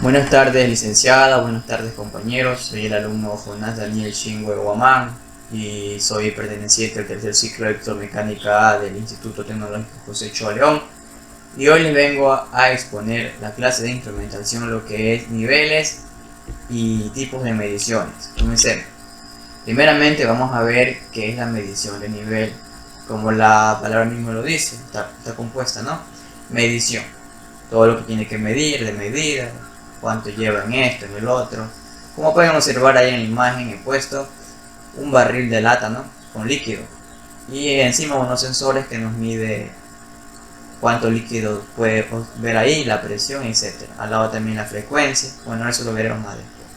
Buenas tardes, licenciada, buenas tardes, compañeros. Soy el alumno Jonás Daniel Chingüe Guamán y soy perteneciente al tercer ciclo de electromecánica A del Instituto Tecnológico José Ochoa León. Y hoy les vengo a exponer la clase de instrumentación, lo que es niveles y tipos de mediciones. Comencemos. Primeramente vamos a ver qué es la medición de nivel. Como la palabra mismo lo dice, está compuesta, ¿no? Medición. Todo lo que tiene que medir, de medida, cuánto lleva en esto, en el otro. Como pueden observar ahí en la imagen he puesto un barril de lata, ¿no? Con líquido. Y encima unos sensores que nos mide cuánto líquido puede ver ahí, la presión, etc. Al lado también la frecuencia. Bueno, eso lo veremos más después.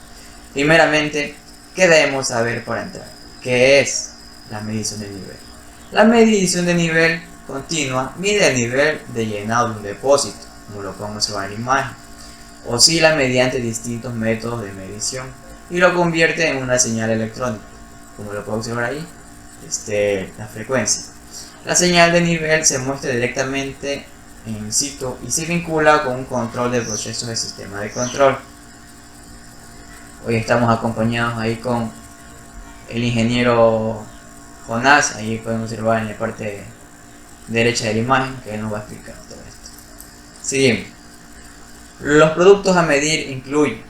Primeramente, ¿qué debemos saber para entrar? ¿Qué es la medición de nivel? La medición de nivel continua mide el nivel de llenado de un depósito, como lo podemos observar en la imagen. Oscila mediante distintos métodos de medición y lo convierte en una señal electrónica, como lo podemos observar ahí, la frecuencia. La señal de nivel se muestra directamente en situ y se vincula con un control de procesos del sistema de control. Hoy estamos acompañados ahí con el ingeniero Jonás. Ahí podemos observar en la parte derecha de la imagen que él nos va a explicar todo esto. Seguimos. Los productos a medir incluyen,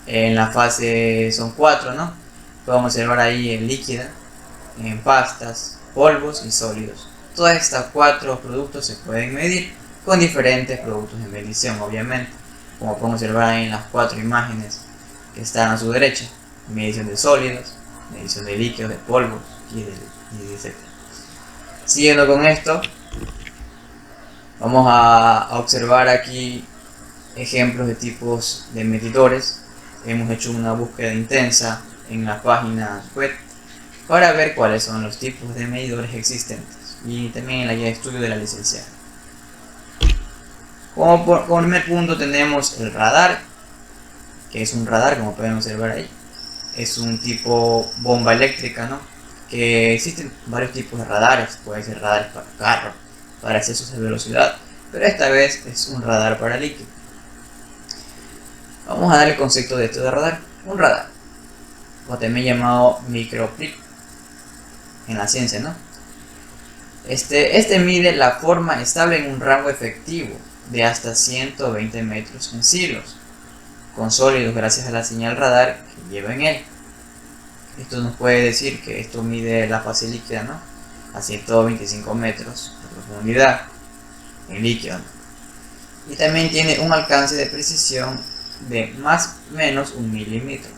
en la fase son 4, ¿no? Podemos observar ahí en líquida, en pastas, polvos y sólidos. Todos estos 4 productos se pueden medir con diferentes productos de medición, obviamente. Como podemos observar ahí en las 4 imágenes que están a su derecha: medición de sólidos, medición de líquidos, de polvos y etc. Siguiendo con esto, vamos a observar aquí ejemplos de tipos de medidores. Hemos hecho una búsqueda intensa en la página web para ver cuáles son los tipos de medidores existentes y también en la guía de estudio de la licenciada. Como primer punto tenemos el radar, que es un radar, como pueden observar ahí. Es un tipo bomba eléctrica, ¿no? Que existen varios tipos de radares. Puede ser radares para carro, para excesos de velocidad, pero esta vez es un radar para líquido. Vamos a dar el concepto de esto de radar. Un radar, o también llamado microprip en la ciencia, ¿no? Este mide la forma estable en un rango efectivo de hasta 120 metros en siglos, con sólidos gracias a la señal radar que lleva en él. Esto nos puede decir que esto mide la fase líquida, ¿no? A 125 metros de profundidad en líquido, ¿no? Y también tiene un alcance de precisión de más o menos 1 milímetro.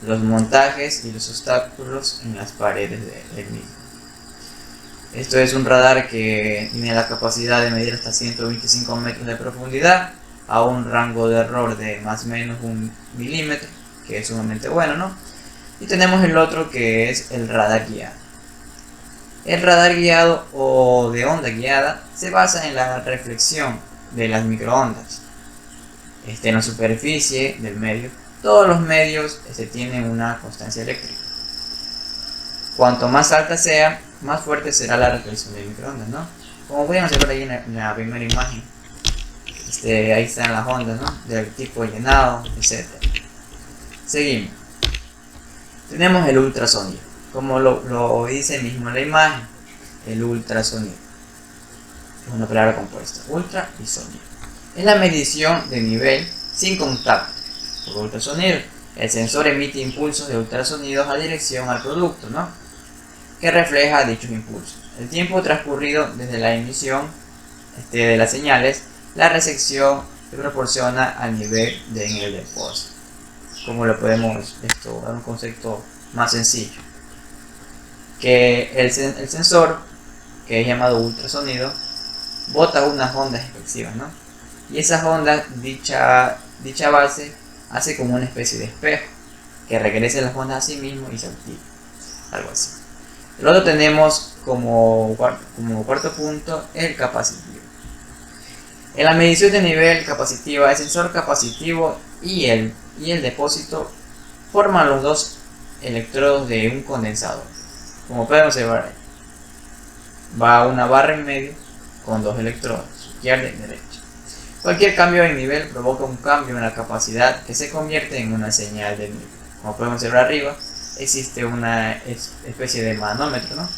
Los montajes y los obstáculos en las paredes del mismo. Esto es un radar que tiene la capacidad de medir hasta 125 metros de profundidad a un rango de error de más o menos 1 milímetro, que es sumamente bueno, ¿no? Y tenemos el otro, que es el radar guiado. El radar guiado o de onda guiada se basa en la reflexión de las microondas en la superficie del medio. Todos los medios tienen una constancia eléctrica. Cuanto más alta sea, más fuerte será la reflexión de microondas, ¿no? Como pueden observar ahí en la primera imagen, ahí están las ondas, ¿no? Del tipo llenado, etc. Seguimos. Tenemos el ultrasonido, como lo dice mismo en la imagen. El ultrasonido es una palabra compuesta, ultra y sonido. Es la medición de nivel sin contacto por ultrasonido. El sensor emite impulsos de ultrasonidos a dirección al producto, ¿no? Que refleja dichos impulsos. El tiempo transcurrido desde la emisión de las señales, la recepción se proporciona al nivel en el depósito. Como lo podemos dar un concepto más sencillo, que el sensor, que es llamado ultrasonido, bota unas ondas reflexivas, ¿no? Y esas ondas, dicha base hace como una especie de espejo que regresa las ondas a sí mismo y se activa, algo así. Luego tenemos como cuarto punto el capacitivo. En la medición de nivel capacitiva, el sensor capacitivo y el depósito forman los dos electrodos de un condensador. Como podemos observar ahí, va una barra en medio con dos electrodos, izquierda y derecha. Cualquier cambio de nivel provoca un cambio en la capacidad que se convierte en una señal de nivel. Como podemos observar arriba, existe una especie de manómetro, ¿no?,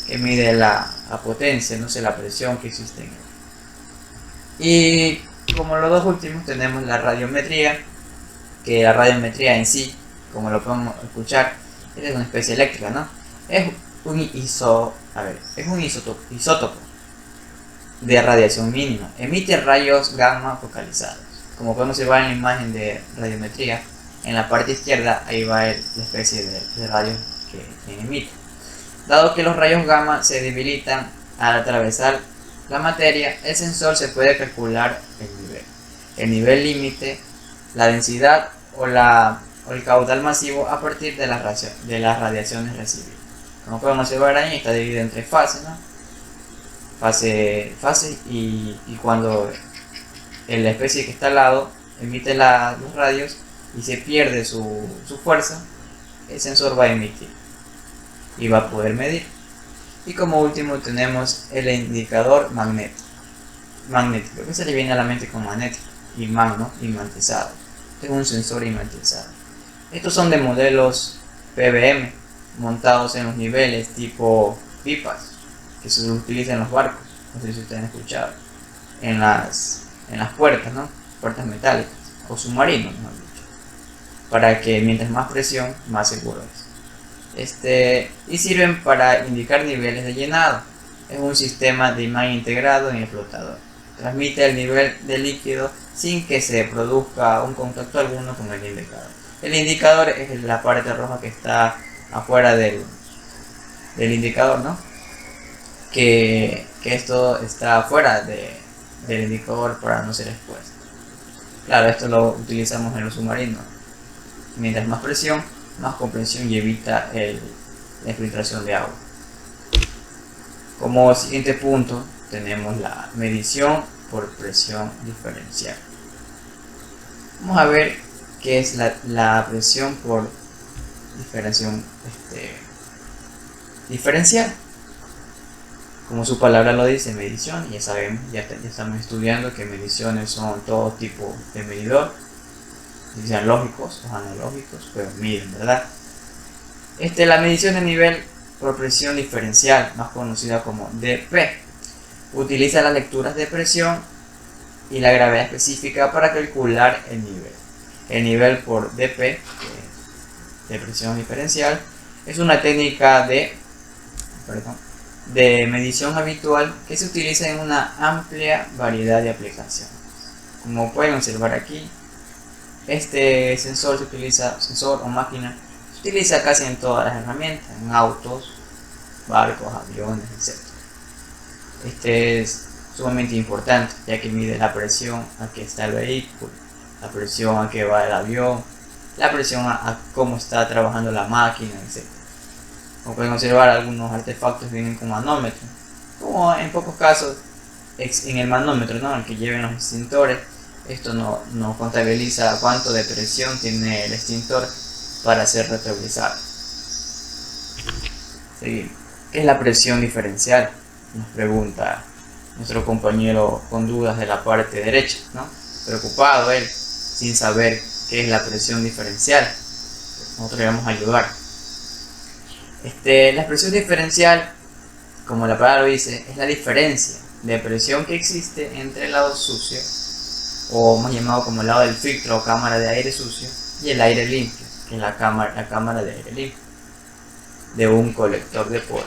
que mide la potencia, no sé, la presión que existe en él. Y como los dos últimos tenemos la radiometría, que la radiometría en sí, como lo podemos escuchar, es una especie eléctrica, ¿no? Es un isótopo de radiación mínima. Emite rayos gamma focalizados. Como podemos observar en la imagen de radiometría, en la parte izquierda ahí va la especie de rayos que emite. Dado que los rayos gamma se debilitan al atravesar la materia, el sensor se puede calcular el nivel límite, la densidad o el caudal masivo a partir de las radiaciones recibidas. Como podemos observar ahí, está dividido en tres fases, ¿no? Fase y cuando la especie que está al lado emite los rayos y se pierde su fuerza, el sensor va a emitir y va a poder medir. Y como último tenemos el indicador magnético, que se le viene a la mente con magnético, imán, ¿no?, imantizado. Este es un sensor imantizado. Estos son de modelos PBM montados en los niveles tipo pipas que se utilizan en los barcos, no sé si ustedes han escuchado, en las puertas, ¿no?, puertas metálicas o submarinos, mejor dicho, para que mientras más presión, más seguro es. Y sirven para indicar niveles de llenado. Es un sistema de imán integrado en el flotador. Transmite el nivel de líquido sin que se produzca un contacto alguno con el indicador. El indicador es la parte roja que está afuera del indicador, ¿no?, que esto está afuera del indicador para no ser expuesto. Claro, esto lo utilizamos en los submarinos. Mientras más presión, más compresión y evita la infiltración de agua. Como siguiente punto tenemos la medición por presión diferencial. Vamos a ver qué es la presión por diferencial. Como su palabra lo dice, medición, ya sabemos, ya estamos estudiando que mediciones son todo tipo de medidor, sean lógicos o analógicos, pero miden, ¿verdad? La medición de nivel por presión diferencial, más conocida como DP, utiliza las lecturas de presión y la gravedad específica para calcular el nivel. El nivel por DP, de presión diferencial, es una técnica de medición habitual que se utiliza en una amplia variedad de aplicaciones. Como pueden observar aquí, este sensor o máquina, se utiliza casi en todas las herramientas, en autos, barcos, aviones, etc. Es sumamente importante, ya que mide la presión a que está el vehículo, la presión a que va el avión, la presión a cómo está trabajando la máquina, etc. Como pueden observar, algunos artefactos vienen con manómetro, como en pocos casos en el manómetro, ¿no?, el que lleven los extintores. Esto no contabiliza cuánto de presión tiene el extintor para ser rentabilizado. Seguimos. ¿Qué es la presión diferencial?, nos pregunta nuestro compañero con dudas de la parte derecha, ¿no? Preocupado él, sin saber qué es la presión diferencial. Nosotros le vamos a ayudar. La presión diferencial, como la palabra lo dice, es la diferencia de presión que existe entre el lado sucio, o más llamado como el lado del filtro o cámara de aire sucio, y el aire limpio, que es la cámara de aire limpio de un colector de polvo.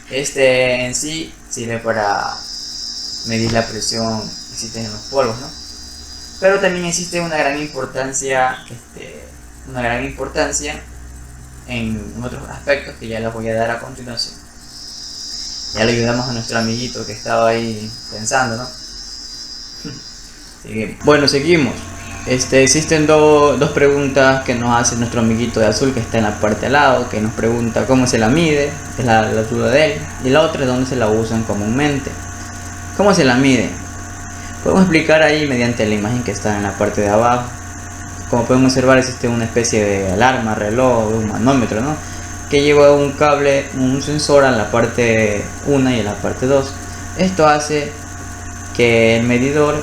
En sí sirve para medir la presión que existe en los polvos, ¿no? Pero también existe una gran importancia en otros aspectos que ya les voy a dar a continuación. Ya le ayudamos a nuestro amiguito que estaba ahí pensando, ¿no? Bueno, seguimos. Existen dos preguntas que nos hace nuestro amiguito de azul que está en la parte al lado, que nos pregunta cómo se la mide, es la duda de él, y la otra es dónde se la usan comúnmente. ¿Cómo se la mide? Podemos explicar ahí mediante la imagen que está en la parte de abajo. Como podemos observar, existe una especie de alarma, reloj, un manómetro, ¿no?, que lleva un cable, un sensor a la parte 1 y a la parte 2. Esto hace que el medidor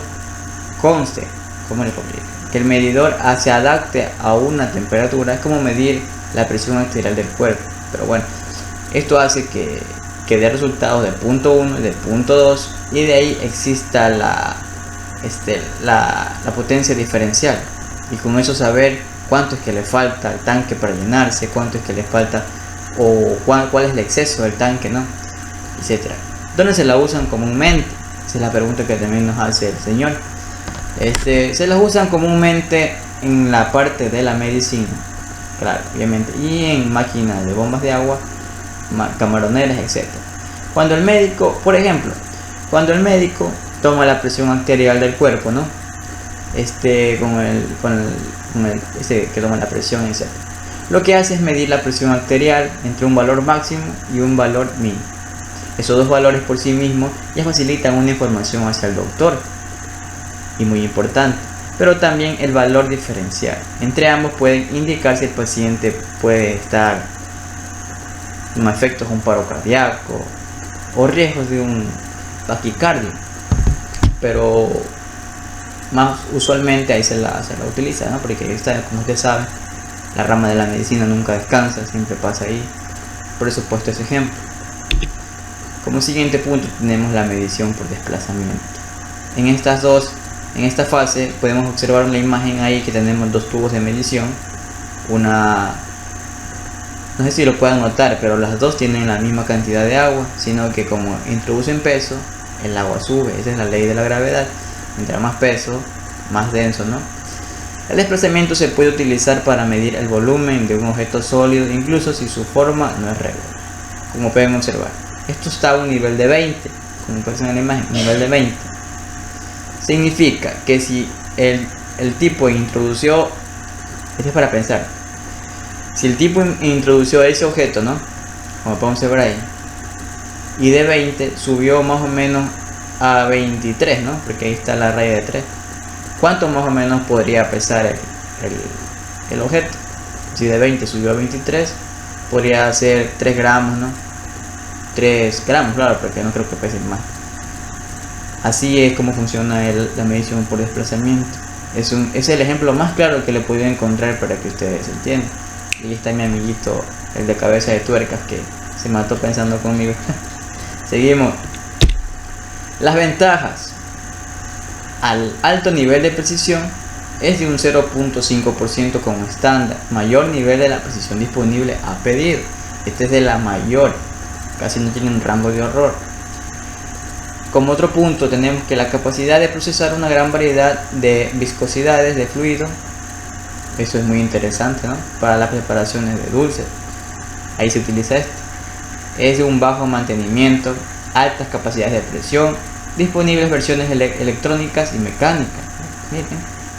conste, como les explico, que el medidor se adapte a una temperatura. Es como medir la presión arterial del cuerpo, pero bueno, esto hace que dé resultados de punto 1 y de punto 2, y de ahí exista la potencia diferencial, y con eso saber cuánto es que le falta al tanque para llenarse, cuánto es que le falta, o cuál es el exceso del tanque, ¿no? Etcétera. ¿Dónde se la usan comúnmente? Esa es la pregunta que también nos hace el señor. Se las usan comúnmente en la parte de la medicina, claro, obviamente, y en máquinas de bombas de agua, camaroneras, etcétera. Cuando el médico, por ejemplo, cuando el médico toma la presión arterial del cuerpo, ¿no? Con el que toma la presión, etc. Lo que hace es medir la presión arterial entre un valor máximo y un valor mínimo. Esos dos valores por sí mismos ya facilitan una información hacia el doctor, y muy importante, pero también el valor diferencial. Entre ambos pueden indicar si el paciente puede estar con efectos de un paro cardíaco o riesgos de un taquicardia, pero más usualmente ahí se la utiliza, ¿no? Porque ahí está, como usted sabe, la rama de la medicina nunca descansa, siempre pasa ahí. Por eso he puesto ese ejemplo. Como siguiente punto tenemos la medición por desplazamiento. En esta fase podemos observar en la imagen ahí que tenemos dos tubos de medición. No sé si lo pueden notar, pero las dos tienen la misma cantidad de agua, sino que como introducen peso, el agua sube. Esa es la ley de la gravedad. Mientras más peso, más denso, ¿no? El desplazamiento se puede utilizar para medir el volumen de un objeto sólido, incluso si su forma no es regular. Como pueden observar, esto está a un nivel de 20, como pueden ver en la imagen, nivel de 20. Significa que si el tipo introdució, esto es para pensar, si el tipo introdució ese objeto, ¿no? Como podemos ver ahí, y de 20 subió más o menos a 23, ¿no? Porque ahí está la raya de 3. ¿Cuánto más o menos podría pesar el objeto? Si de 20 subió a 23, podría ser 3 gramos, ¿no? 3 gramos, claro, porque no creo que pese más. Así es como funciona la medición por desplazamiento. Es el ejemplo más claro que le he podido encontrar para que ustedes entiendan. Y ahí está mi amiguito, el de cabeza de tuercas, que se mató pensando conmigo. Seguimos. Las ventajas al alto nivel de precisión es de un 0.5% como estándar, mayor nivel de la precisión disponible a pedido. Este es de la mayor, casi no tiene un rango de error. Como otro punto tenemos que la capacidad de procesar una gran variedad de viscosidades de fluido. Eso es muy interesante, ¿no? Para las preparaciones de dulces, ahí se utiliza esto. Es de un bajo mantenimiento, altas capacidades de presión, disponibles versiones electrónicas y mecánicas. Miren,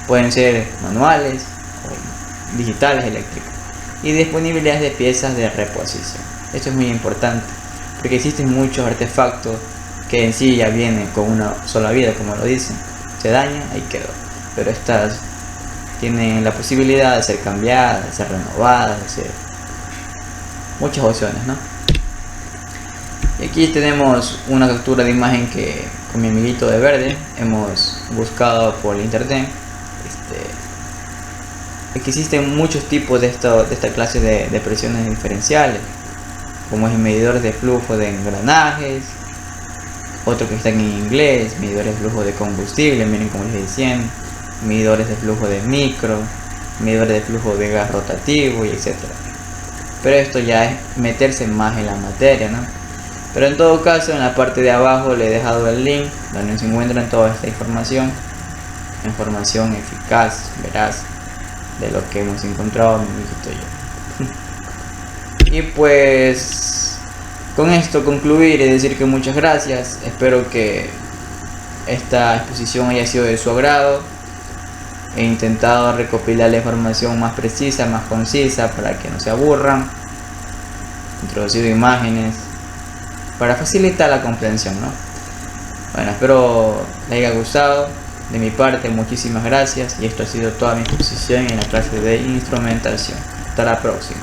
pueden ser manuales o digitales, eléctricas, y disponibilidad de piezas de reposición. Esto es muy importante porque existen muchos artefactos que en sí ya vienen con una sola vida, como lo dicen, se dañan, ahí quedó, pero estas tienen la posibilidad de ser cambiadas, de ser renovadas, de ser muchas opciones, ¿no? Y aquí tenemos una captura de imagen que con mi amiguito de verde hemos buscado por internet. Que existen muchos tipos de esta clase de presiones diferenciales, como es el medidor de flujo de engranajes, otro que está en inglés, medidores de flujo de combustible, miren como les decía, medidores de flujo de micro, medidores de flujo de gas rotativo y etcétera. Pero esto ya es meterse más en la materia, ¿no? Pero en todo caso, en la parte de abajo le he dejado el link donde se encuentran toda esta información eficaz, veraz, de lo que hemos encontrado mi amiguito y yo. Y pues con esto concluir y decir que muchas gracias. Espero que esta exposición haya sido de su agrado. He intentado recopilar la información más precisa, más concisa, para que no se aburran. He introducido imágenes para facilitar la comprensión, ¿no? Bueno, espero les haya gustado. De mi parte, muchísimas gracias, y esto ha sido toda mi exposición en la clase de instrumentación. Hasta la próxima.